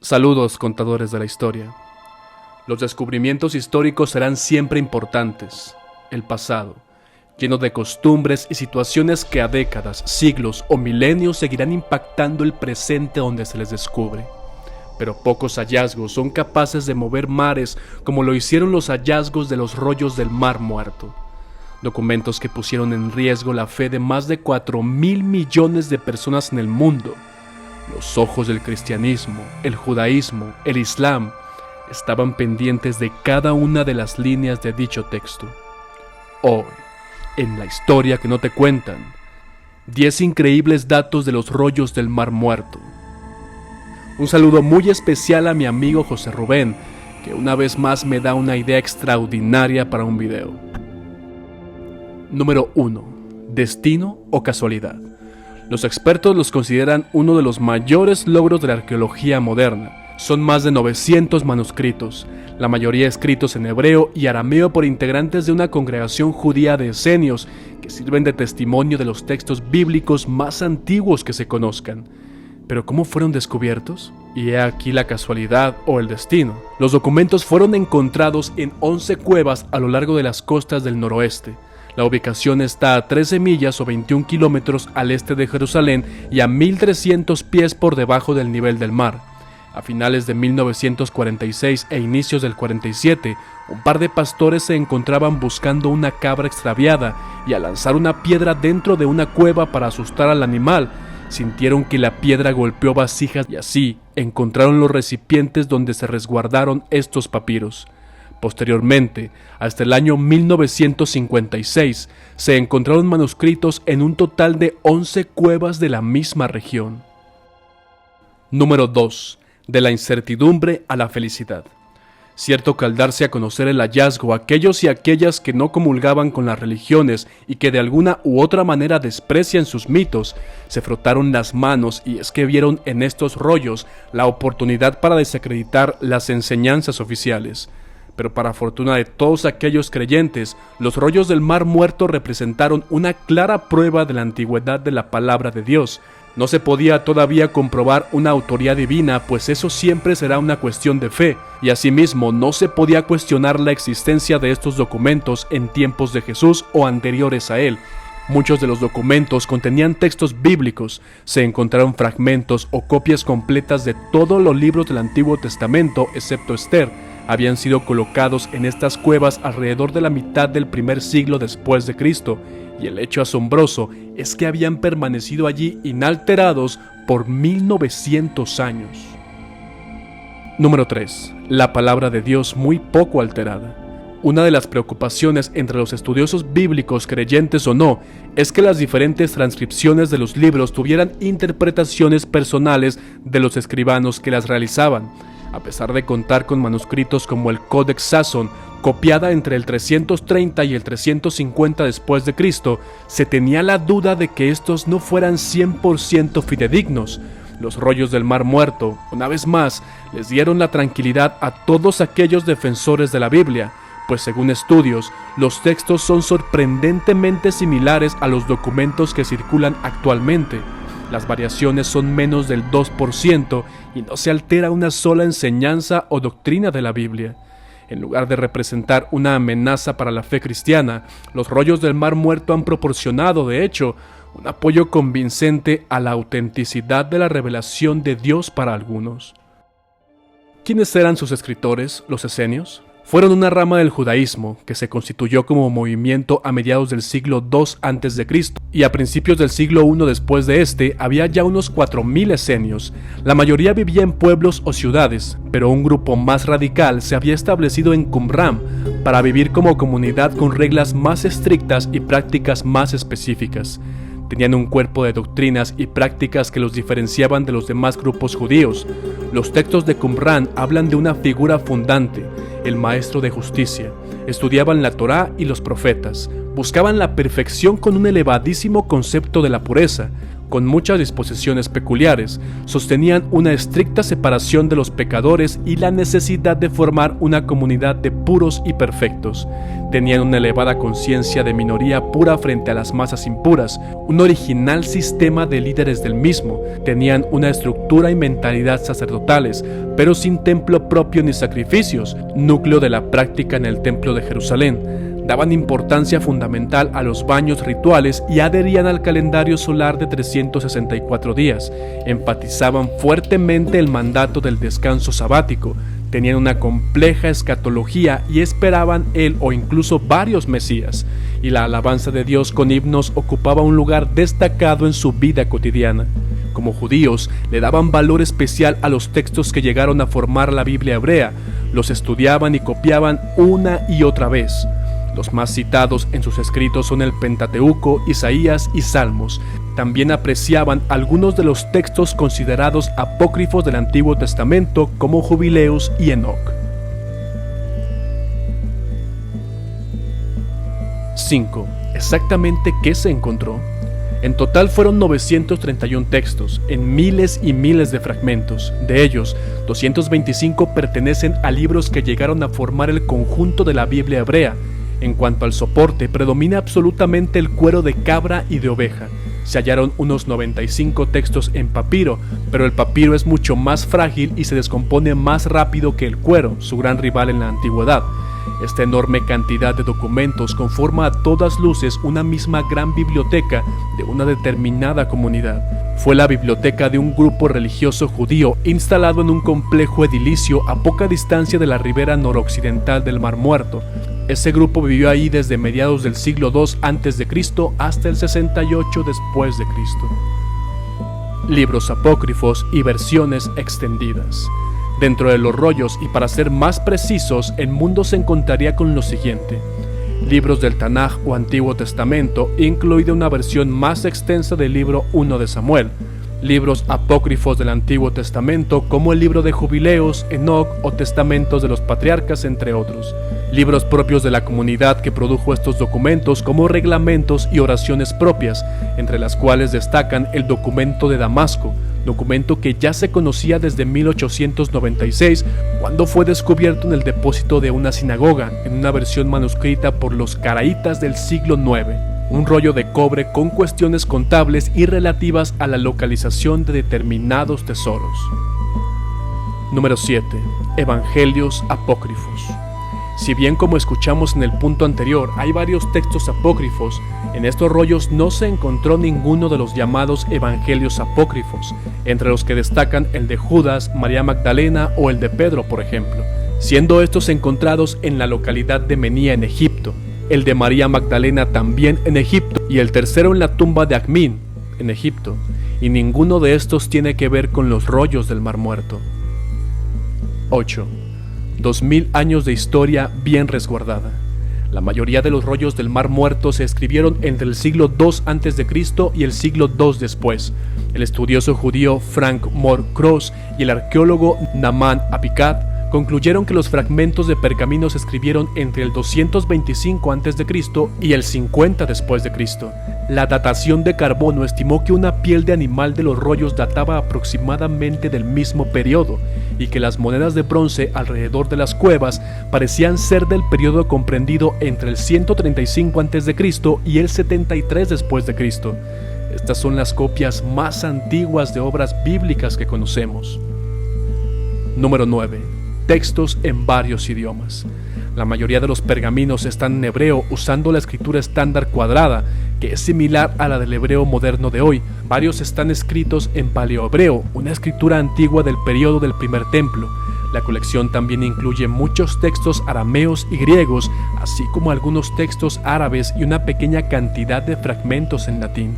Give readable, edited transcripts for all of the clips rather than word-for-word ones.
Saludos, contadores de la historia. Los descubrimientos históricos serán siempre importantes. El pasado, lleno de costumbres y situaciones que a décadas, siglos o milenios seguirán impactando el presente donde se les descubre. Pero pocos hallazgos son capaces de mover mares como lo hicieron los hallazgos de los rollos del Mar Muerto. Documentos que pusieron en riesgo la fe de más de 4.000 millones de personas en el mundo. Los ojos del cristianismo, el judaísmo, el islam, estaban pendientes de cada una de las líneas de dicho texto. Hoy, en la historia que no te cuentan, 10 increíbles datos de los rollos del Mar Muerto. Un saludo muy especial a mi amigo José Rubén, que una vez más me da una idea extraordinaria para un video. Número 1. ¿Destino o casualidad? Los expertos los consideran uno de los mayores logros de la arqueología moderna. Son más de 900 manuscritos, la mayoría escritos en hebreo y arameo por integrantes de una congregación judía de esenios que sirven de testimonio de los textos bíblicos más antiguos que se conozcan. ¿Pero cómo fueron descubiertos? Y he aquí la casualidad o el destino. Los documentos fueron encontrados en 11 cuevas a lo largo de las costas del noroeste. La ubicación está a 13 millas o 21 kilómetros al este de Jerusalén y a 1.300 pies por debajo del nivel del mar. A finales de 1946 e inicios del 47, un par de pastores se encontraban buscando una cabra extraviada y al lanzar una piedra dentro de una cueva para asustar al animal, sintieron que la piedra golpeó vasijas y así encontraron los recipientes donde se resguardaron estos papiros. Posteriormente, hasta el año 1956, se encontraron manuscritos en un total de 11 cuevas de la misma región. Número 2. De la incertidumbre a la felicidad. Cierto que al darse a conocer el hallazgo, aquellos y aquellas que no comulgaban con las religiones y que de alguna u otra manera desprecian sus mitos, se frotaron las manos y es que vieron en estos rollos la oportunidad para desacreditar las enseñanzas oficiales. Pero para fortuna de todos aquellos creyentes, los rollos del Mar Muerto representaron una clara prueba de la antigüedad de la palabra de Dios. No se podía todavía comprobar una autoría divina, pues eso siempre será una cuestión de fe, y asimismo no se podía cuestionar la existencia de estos documentos en tiempos de Jesús o anteriores a él. Muchos de los documentos contenían textos bíblicos, se encontraron fragmentos o copias completas de todos los libros del Antiguo Testamento, excepto Esther. Habían sido colocados en estas cuevas alrededor de la mitad del primer siglo después de Cristo, y el hecho asombroso es que habían permanecido allí inalterados por 1900 años. Número 3. La palabra de Dios muy poco alterada. Una de las preocupaciones entre los estudiosos bíblicos, creyentes o no, es que las diferentes transcripciones de los libros tuvieran interpretaciones personales de los escribanos que las realizaban. A pesar de contar con manuscritos como el Codex Sasson, copiada entre el 330 y el 350 después de Cristo, se tenía la duda de que estos no fueran 100% fidedignos. Los rollos del Mar Muerto, una vez más, les dieron la tranquilidad a todos aquellos defensores de la Biblia, pues según estudios, los textos son sorprendentemente similares a los documentos que circulan actualmente. Las variaciones son menos del 2% y no se altera una sola enseñanza o doctrina de la Biblia. En lugar de representar una amenaza para la fe cristiana, los rollos del Mar Muerto han proporcionado, de hecho, un apoyo convincente a la autenticidad de la revelación de Dios para algunos. ¿Quiénes eran sus escritores, los esenios? Fueron una rama del judaísmo que se constituyó como movimiento a mediados del siglo II a.C. y a principios del siglo I después de este había ya unos 4.000 esenios. La mayoría vivía en pueblos o ciudades, pero un grupo más radical se había establecido en Qumran para vivir como comunidad con reglas más estrictas y prácticas más específicas. Tenían un cuerpo de doctrinas y prácticas que los diferenciaban de los demás grupos judíos. Los textos de Qumran hablan de una figura fundante, el maestro de justicia. Estudiaban la Torá y los profetas. Buscaban la perfección con un elevadísimo concepto de la pureza. con muchas disposiciones peculiares, sostenían una estricta separación de los pecadores y la necesidad de formar una comunidad de puros y perfectos. Tenían una elevada conciencia de minoría pura frente a las masas impuras, un original sistema de líderes del mismo, tenían una estructura y mentalidad sacerdotales, pero sin templo propio ni sacrificios, núcleo de la práctica en el templo de Jerusalén. Daban importancia fundamental a los baños rituales y adherían al calendario solar de 364 días. Enfatizaban fuertemente el mandato del descanso sabático. Tenían una compleja escatología y esperaban el o incluso varios mesías. Y la alabanza de Dios con himnos ocupaba un lugar destacado en su vida cotidiana. Como judíos, le daban valor especial a los textos que llegaron a formar la Biblia hebrea. Los estudiaban y copiaban una y otra vez. Los más citados en sus escritos son el Pentateuco, Isaías y Salmos. También apreciaban algunos de los textos considerados apócrifos del Antiguo Testamento como Jubileos y Enoc. 5. ¿Exactamente qué se encontró? En total fueron 931 textos, en miles y miles de fragmentos. De ellos, 225 pertenecen a libros que llegaron a formar el conjunto de la Biblia hebrea. En cuanto al soporte, predomina absolutamente el cuero de cabra y de oveja. Se hallaron unos 95 textos en papiro, pero el papiro es mucho más frágil y se descompone más rápido que el cuero, su gran rival en la antigüedad. Esta enorme cantidad de documentos conforma a todas luces una misma gran biblioteca de una determinada comunidad. Fue la biblioteca de un grupo religioso judío instalado en un complejo edilicio a poca distancia de la ribera noroccidental del Mar Muerto. Ese grupo vivió ahí desde mediados del siglo II a.C. hasta el 68 después de Cristo. Libros apócrifos y versiones extendidas. Dentro de los rollos, y para ser más precisos, el mundo se encontraría con lo siguiente: libros del Tanaj o Antiguo Testamento, incluida una versión más extensa del libro 1 de Samuel, libros apócrifos del Antiguo Testamento como el libro de Jubileos, Enoc o Testamentos de los Patriarcas, entre otros, libros propios de la comunidad que produjo estos documentos como reglamentos y oraciones propias, entre las cuales destacan el documento de Damasco, documento que ya se conocía desde 1896, cuando fue descubierto en el depósito de una sinagoga, en una versión manuscrita por los caraítas del siglo IX, un rollo de cobre con cuestiones contables y relativas a la localización de determinados tesoros. Número 7. Evangelios apócrifos. Si bien, como escuchamos en el punto anterior, hay varios textos apócrifos, en estos rollos no se encontró ninguno de los llamados evangelios apócrifos, entre los que destacan el de Judas, María Magdalena o el de Pedro, por ejemplo, siendo estos encontrados en la localidad de Menía en Egipto, el de María Magdalena también en Egipto y el tercero en la tumba de Acmín, en Egipto, y ninguno de estos tiene que ver con los rollos del Mar Muerto. 8. 2000 años de historia bien resguardada. La mayoría de los rollos del Mar Muerto se escribieron entre el siglo II a.C. y el siglo II después. El estudioso judío Frank Moore Cross y el arqueólogo Naaman Apicad concluyeron que los fragmentos de pergamino se escribieron entre el 225 a.C. y el 50 después de Cristo. La datación de carbono estimó que una piel de animal de los rollos databa aproximadamente del mismo periodo y que las monedas de bronce alrededor de las cuevas parecían ser del periodo comprendido entre el 135 a.C. y el 73 después de Cristo. Estas son las copias más antiguas de obras bíblicas que conocemos. Número 9. Textos en varios idiomas. La mayoría de los pergaminos están en hebreo usando la escritura estándar cuadrada, que es similar a la del hebreo moderno de hoy. Varios están escritos en paleohebreo, una escritura antigua del periodo del primer templo. La colección también incluye muchos textos arameos y griegos, así como algunos textos árabes y una pequeña cantidad de fragmentos en latín.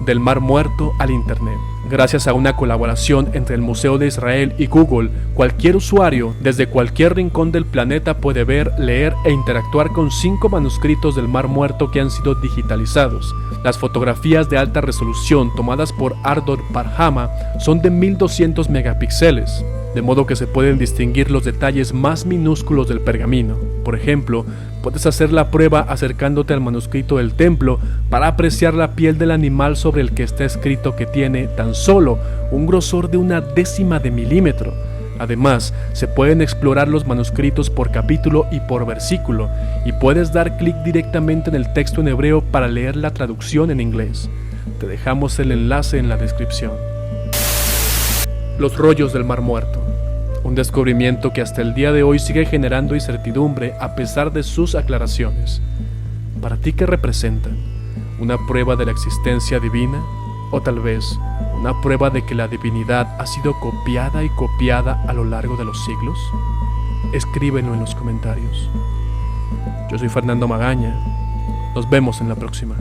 Del Mar Muerto al Internet. Gracias a una colaboración entre el Museo de Israel y Google, cualquier usuario desde cualquier rincón del planeta puede ver, leer e interactuar con 5 manuscritos del Mar Muerto que han sido digitalizados. Las fotografías de alta resolución tomadas por Ardor Parhama son de 1200 megapíxeles. de modo que se pueden distinguir los detalles más minúsculos del pergamino. Por ejemplo, puedes hacer la prueba acercándote al manuscrito del templo para apreciar la piel del animal sobre el que está escrito, que tiene tan solo un grosor de 1/10 de milímetro. Además, se pueden explorar los manuscritos por capítulo y por versículo, y puedes dar clic directamente en el texto en hebreo para leer la traducción en inglés. Te dejamos el enlace en la descripción. Los rollos del Mar Muerto. Un descubrimiento que hasta el día de hoy sigue generando incertidumbre a pesar de sus aclaraciones. ¿Para ti qué representan? ¿Una prueba de la existencia divina? ¿O tal vez una prueba de que la divinidad ha sido copiada y copiada a lo largo de los siglos? Escríbelo en los comentarios. Yo soy Fernando Magaña. Nos vemos en la próxima.